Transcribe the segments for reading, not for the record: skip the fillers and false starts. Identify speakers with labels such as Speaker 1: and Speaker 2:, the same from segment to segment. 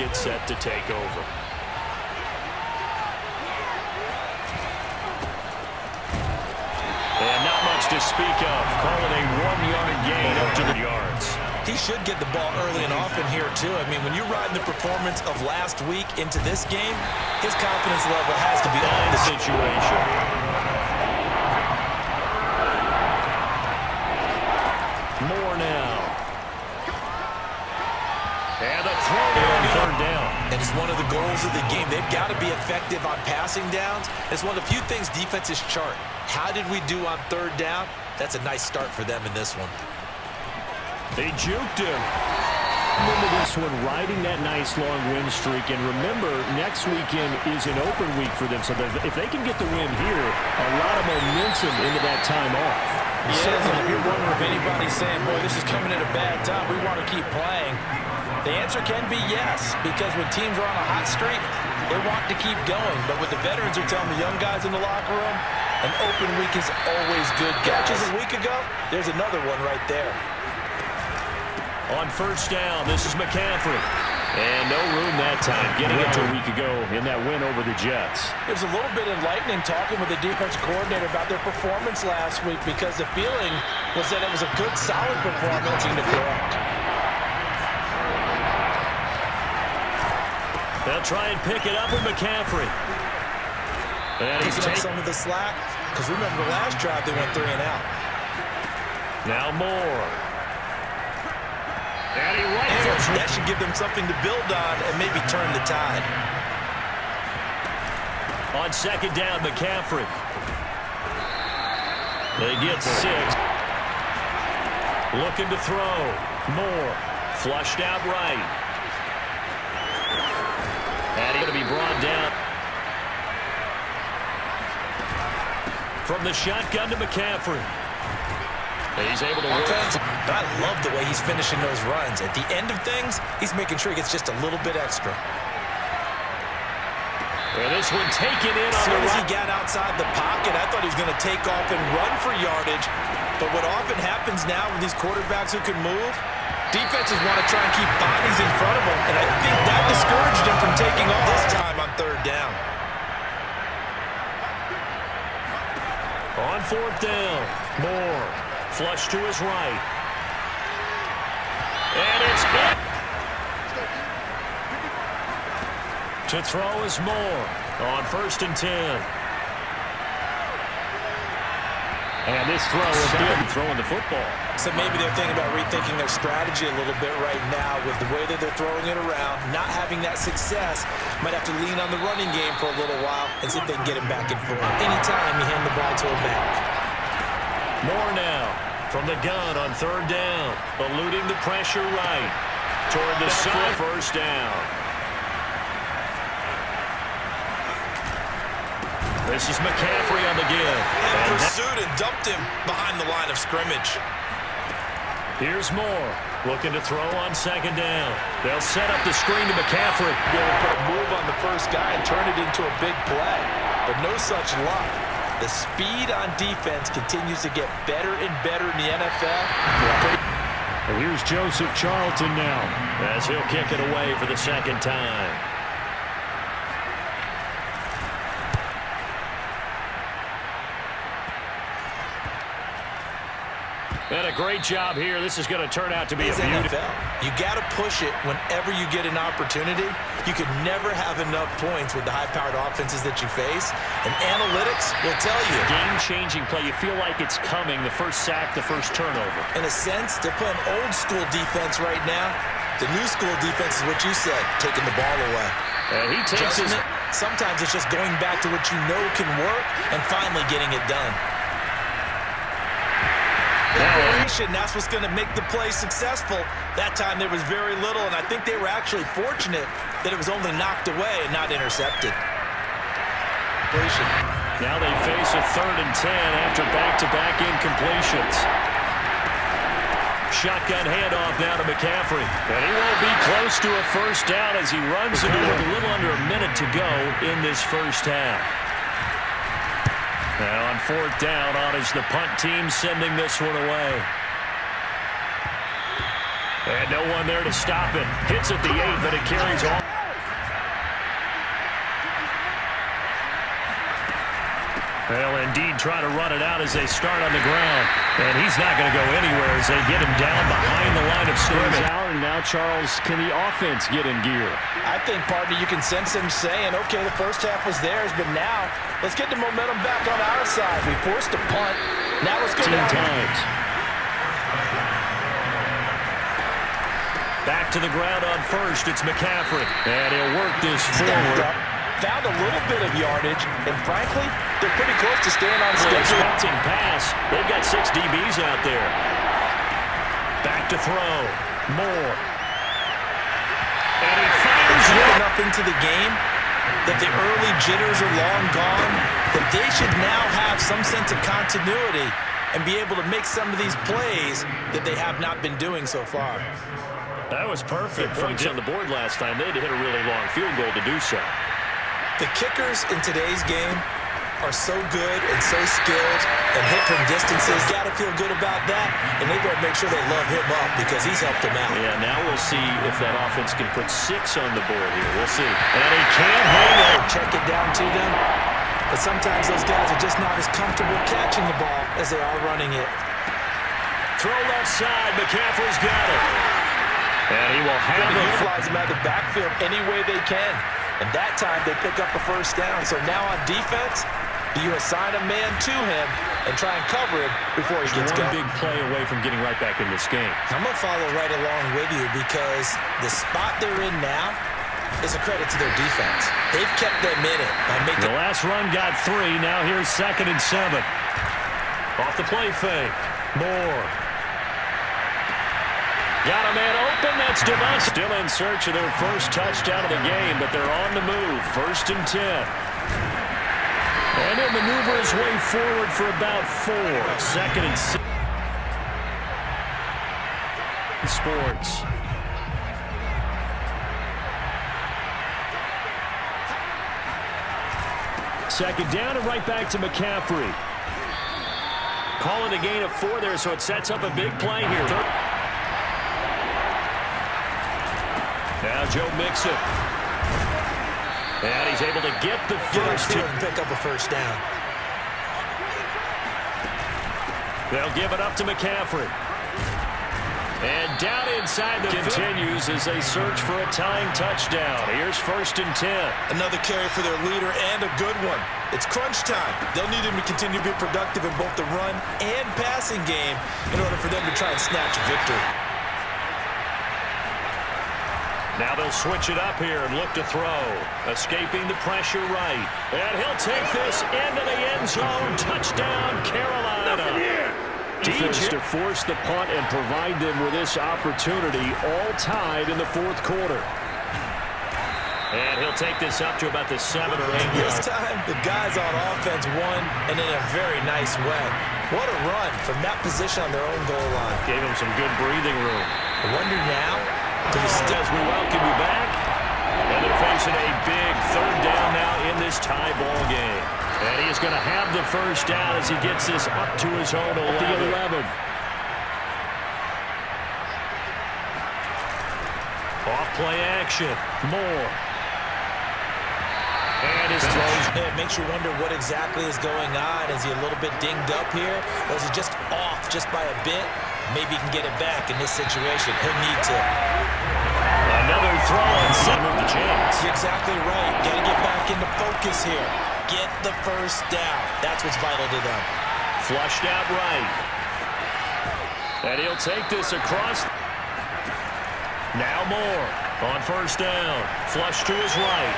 Speaker 1: get set to take over. And not much to speak of. Call it a 1-yard gain up to the yards.
Speaker 2: He should get the ball early and often here, too. I mean, when you're riding the performance of last week into this game, his confidence level has to be on the
Speaker 1: situation. More now. And a throw on third down.
Speaker 2: And it's one of the goals of the game. They've got to be effective on passing downs. It's one of the few things defenses chart. How did we do on third down? That's a nice start for them in this one.
Speaker 1: They juked him. Into this one, riding that nice long win streak. And remember, next weekend is an open week for them. So if they can get the win here, a lot of momentum into that time off.
Speaker 3: Yes, and if you're wondering if anybody's saying, boy, this is coming at a bad time, we want to keep playing, the answer can be yes, because when teams are on a hot streak, they want to keep going. But what the veterans are telling the young guys in the locker room, an open week is always good, guys. Just a week ago, there's another one right there.
Speaker 1: On first down, this is McCaffrey. And no room that time, getting it to a week ago in that win over the Jets.
Speaker 3: It was a little bit enlightening talking with the defense coordinator about their performance last week, because the feeling was that it was a good, solid performance in the correct.
Speaker 1: They'll try and pick it up with McCaffrey. And he's
Speaker 2: taking up some of the slack, because remember the last drive they went 3 and out.
Speaker 1: Now Moore. And he
Speaker 2: that should give them something to build on and maybe turn the tide.
Speaker 1: On second down, McCaffrey. They get 6. Looking to throw. Moore. Flushed out right. And he's going to be brought down. From the shotgun to McCaffrey. He's able to win.
Speaker 2: But I love the way he's finishing those runs. At the end of things, he's making sure he gets just a little bit extra.
Speaker 1: And this one taken in.
Speaker 2: As soon as he got outside the pocket, I thought he was going to take off and run for yardage. But what often happens now with these quarterbacks who can move, defenses want to try and keep bodies in front of them. And I think that discouraged him from taking off this time on third down.
Speaker 1: On fourth down, Moore. Flush to his right. And it's hit. To throw is Moore on 1st and 10. And this throw is good, throwing the football.
Speaker 2: So maybe they're thinking about rethinking their strategy a little bit right now with the way that they're throwing it around, not having that success. Might have to lean on the running game for a little while and see if they can get him back in form. Anytime you hand the ball to a back.
Speaker 1: Moore now from the gun on third down, eluding the pressure right toward the side. First down. This is McCaffrey on the give.
Speaker 2: And pursued and dumped him behind the line of scrimmage.
Speaker 1: Here's Moore looking to throw on second down. They'll set up the screen to McCaffrey.
Speaker 3: Be able to put a move on the first guy and turn it into a big play. But no such luck. The speed on defense continues to get better and better in the NFL.
Speaker 1: And here's Joseph Charlton now as he'll kick it away for the second time. And a great job here. This is going to turn out to be a beautiful.
Speaker 2: You got to push it whenever you get an opportunity. You could never have enough points with the high-powered offenses that you face. And analytics will tell you.
Speaker 1: Game-changing play. You feel like it's coming. The first sack, the first turnover.
Speaker 2: In a sense, they're playing old-school defense right now. The new-school defense is what you said, taking the ball away.
Speaker 1: And he takes his...
Speaker 2: Sometimes it's just going back to what you know can work and finally getting it done. That's what's going to make the play successful. That time there was very little, and I think they were actually fortunate that it was only knocked away and not intercepted.
Speaker 1: Now they face a 3rd and 10 after back-to-back incompletions. Shotgun handoff now to McCaffrey. And he won't be close to a first down as he runs into it with a little under a minute to go in this first half. Now on 4th down, on is the punt team sending this one away. And no one there to stop it. Hits at the 8, but it carries on. They'll indeed try to run it out as they start on the ground. And he's not going to go anywhere as they get him down behind the line of scrimmage. Out, and now, Charles, can the offense get in gear?
Speaker 3: I think, partner, you can sense him saying, okay, the first half was theirs, but now let's get the momentum back on our side. We forced a punt. Now let's go down.
Speaker 1: Times. Back to the ground on first. It's McCaffrey. And he'll work this forward.
Speaker 3: Found a little bit of yardage, and frankly, they're pretty close to staying on schedule.
Speaker 1: Expecting pass. They've got 6 DBs out there. Back to throw. Moore. And he fires
Speaker 3: enough into the game that the early jitters are long gone, that they should now have some sense of continuity and be able to make some of these plays that they have not been doing so far.
Speaker 1: That was perfect. Points on the board last time. They had to hit a really long field goal to do so.
Speaker 2: The kickers in today's game are so good and so skilled and hit from distances. Got to feel good about that, and they better make sure they love him up because he's helped them out.
Speaker 1: Yeah, now we'll see if that offense can put 6 on the board here. We'll see. And he can't hang it.
Speaker 2: Check it down to them. But sometimes those guys are just not as comfortable catching the ball as they are running it.
Speaker 1: Throw left side. McCaffrey's got it. And he will have it.
Speaker 3: Utilize them out of the backfield any way they can. And that time, they pick up a first down. So now on defense, do you assign a man to him and try and cover it before he gets going?
Speaker 1: One big play away from getting right back in this game.
Speaker 2: I'm going to follow right along with you because the spot they're in now is a credit to their defense. They've kept them in it by making...
Speaker 1: The last run got 3. Now here's 2nd and 7. Off the play fake. Moore. Got a man open. That's Devon. Still in search of their first touchdown of the game, but they're on the move. 1st and 10. And he'll maneuver his way forward for about 4. 2nd and 6. Sports. Second down and right back to McCaffrey. Calling a gain of 4 there, so it sets up a big play here. Now Joe Mixon. And he's able to get the first
Speaker 2: to pick up a first down.
Speaker 1: They'll give it up to McCaffrey. And down inside the continues as they search for a tying touchdown. Here's 1st and 10.
Speaker 2: Another carry for their leader and a good one. It's crunch time. They'll need him to continue to be productive in both the run and passing game in order for them to try and snatch a victory.
Speaker 1: Now they'll switch it up here and look to throw. Escaping the pressure right. And he'll take this into the end zone. Touchdown, Carolina. Defense to force the punt and provide them with this opportunity, all tied in the 4th quarter. And he'll take this up to about the 7 or 8
Speaker 2: This
Speaker 1: yard.
Speaker 2: time, the guys on offense won, and in a very nice way. What a run from that position on their own goal line.
Speaker 1: Gave him some good breathing room.
Speaker 2: I wonder now,
Speaker 1: as we welcome you back. And they're facing a big 3rd down now in this tie ball game. And he is going to have the first down as he gets this up to his own 11. Off play action. Moore. And his throws.
Speaker 2: It makes you wonder what exactly is going on. Is he a little bit dinged up here? Or is he just off just by a bit? Maybe he can get it back in this situation. He'll need to.
Speaker 1: Another throw and center the chance.
Speaker 2: You're exactly right. Got to get back into focus here. Get the first down. That's what's vital to them.
Speaker 1: Flushed out right. And he'll take this across. Now Moore on 1st down. Flush to his right.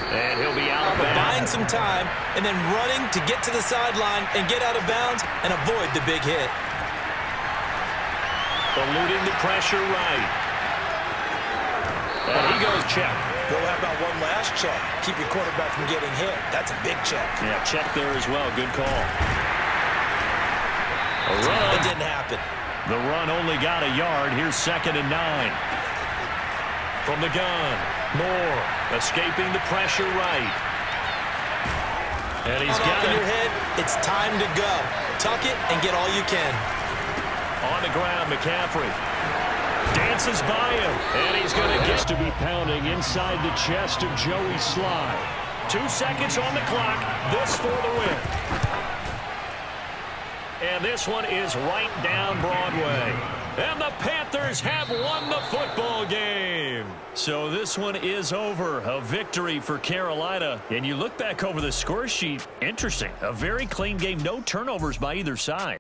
Speaker 1: And he'll be out of bounds.
Speaker 2: Buying some time and then running to get to the sideline and get out of bounds and avoid the big hit.
Speaker 1: Eluding the pressure right. And he goes check.
Speaker 2: Go how about one last check? Keep your quarterback from getting hit. That's a big check.
Speaker 1: Yeah, check there as well. Good call. A run.
Speaker 2: It didn't happen.
Speaker 1: The run only got a yard. Here's 2nd and 9. From the gun. Moore escaping the pressure right. And he's got
Speaker 2: in
Speaker 1: it.
Speaker 2: Your head. It's time to go. Tuck it and get all you can.
Speaker 1: On the ground, McCaffrey dances by him, and he's going to get to be pounding inside the chest of Joey Sly. 2 seconds on the clock. This for the win. And this one is right down Broadway. And the Panthers have won the football game. So this one is over. A victory for Carolina. And you look back over the score sheet, interesting. A very clean game. No turnovers by either side.